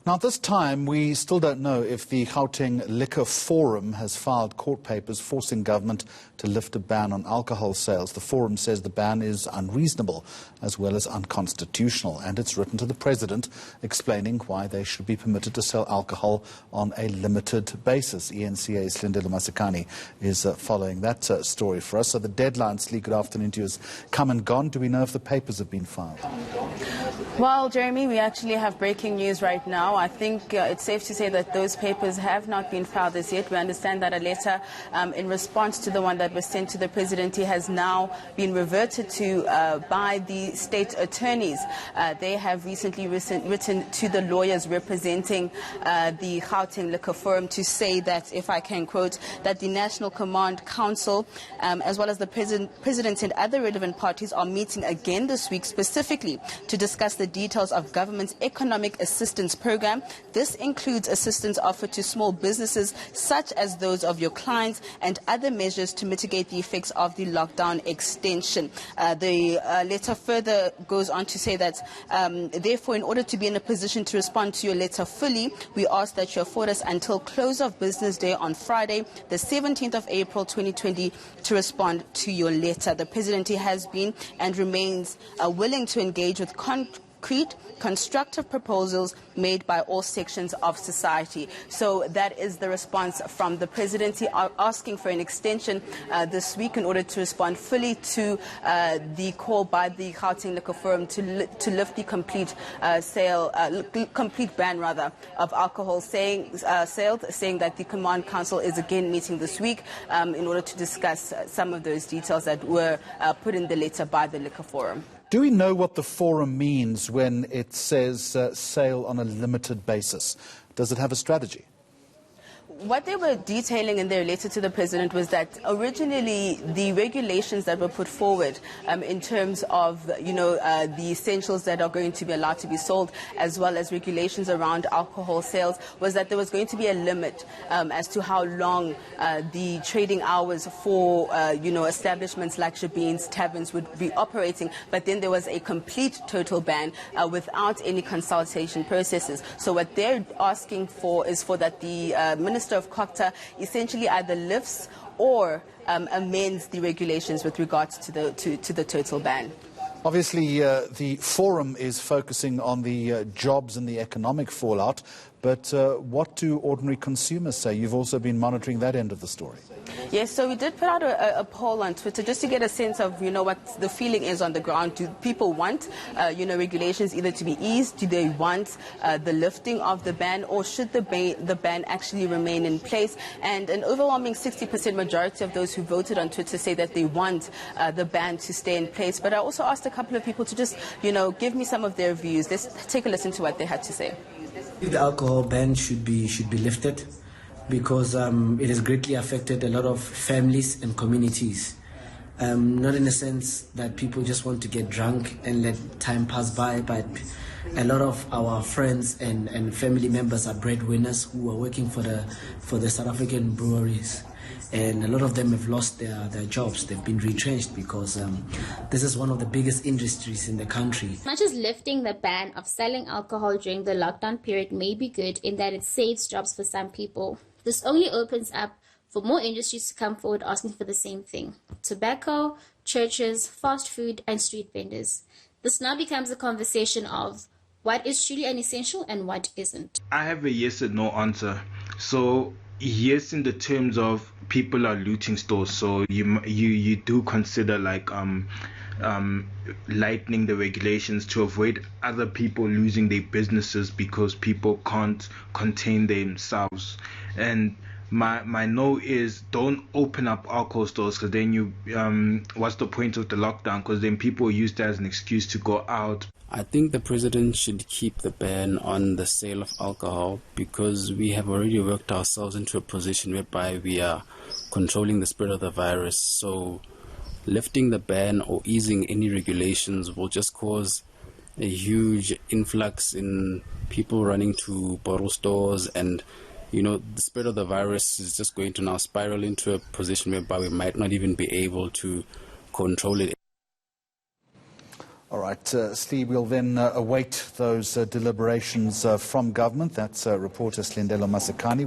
Now, at this time, we still don't know if the Gauteng Liquor Forum has filed court papers forcing government to lift a ban on alcohol sales. The forum says the ban is unreasonable as well as unconstitutional, and it's written to the President explaining why they should be permitted to sell alcohol on a limited basis. ENCA's Lindela Masikani is following that story for us. So the deadline, Slee, good afternoon to you, has come and gone. Do we know if the papers have been filed? Well, Jeremy, we actually have breaking news right now. I think it's safe to say that those papers have not been filed as yet. We understand that a letter in response to the one that was sent to the President has now been reverted to by the state attorneys. They have recently written to the lawyers representing the Gauteng Liquor Forum to say that, if I can quote, that the National Command Council, as well as the President and other relevant parties, are meeting again this week specifically to discuss the details of government's economic assistance program. This includes assistance offered to small businesses such as those of your clients and other measures to mitigate the effects of the lockdown extension. The letter further goes on to say that, therefore, in order to be in a position to respond to your letter fully, we ask that you afford us until close of business day on Friday, the 17th of April 2020, to respond to your letter. The President has been and remains willing to engage with constructive proposals made by all sections of society. So that is the response from the Presidency, asking for an extension this week in order to respond fully to the call by the Gauteng Liquor Forum to lift the complete complete ban rather of alcohol sales, saying that the Command Council is again meeting this week in order to discuss some of those details that were put in the letter by the Liquor Forum. Do we know what the forum means when it says sale on a limited basis? Does it have a strategy? What they were detailing in their letter to the President was that originally the regulations that were put forward in terms of, the essentials that are going to be allowed to be sold, as well as regulations around alcohol sales, was that there was going to be a limit as to how long the trading hours for, establishments like Shabeens, taverns would be operating. But then there was a complete total ban without any consultation processes. So what they're asking for is for that the Minister of COCTA essentially either lifts or amends the regulations with regards to the total ban. Obviously, the forum is focusing on the jobs and the economic fallout, but what do ordinary consumers say? You've also been monitoring that end of the story. Yes, so we did put out a poll on Twitter just to get a sense of, what the feeling is on the ground. Do people want, regulations either to be eased? Do they want the lifting of the ban, or should the ban actually remain in place? And an overwhelming 60% majority of those who voted on Twitter say that they want the ban to stay in place. But I also asked a couple of people to just, give me some of their views. Let's take a listen to what they had to say. The alcohol ban should be lifted, because it has greatly affected a lot of families and communities. Not in the sense that people just want to get drunk and let time pass by, but a lot of our friends and family members are breadwinners who are working for the South African breweries. And a lot of them have lost their jobs. They've been retrenched because this is one of the biggest industries in the country. As much as lifting the ban of selling alcohol during the lockdown period may be good in that it saves jobs for some people, this only opens up for more industries to come forward asking for the same thing: tobacco, churches, fast food, and street vendors. This now becomes a conversation of what is truly an essential and what isn't. I have a yes and no answer. So yes, in the terms of people are looting stores, so you do consider lightening the regulations to avoid other people losing their businesses because people can't contain themselves. And my no is don't open up alcohol stores, because then what's the point of the lockdown? Because then people use that as an excuse to go out. I think the President should keep the ban on the sale of alcohol, because we have already worked ourselves into a position whereby we are controlling the spread of the virus. So lifting the ban or easing any regulations will just cause a huge influx in people running to bottle stores, and the spread of the virus is just going to now spiral into a position whereby we might not even be able to control it. All right, Steve, we'll then await those deliberations from government. That's reporter Slindelo Masakani.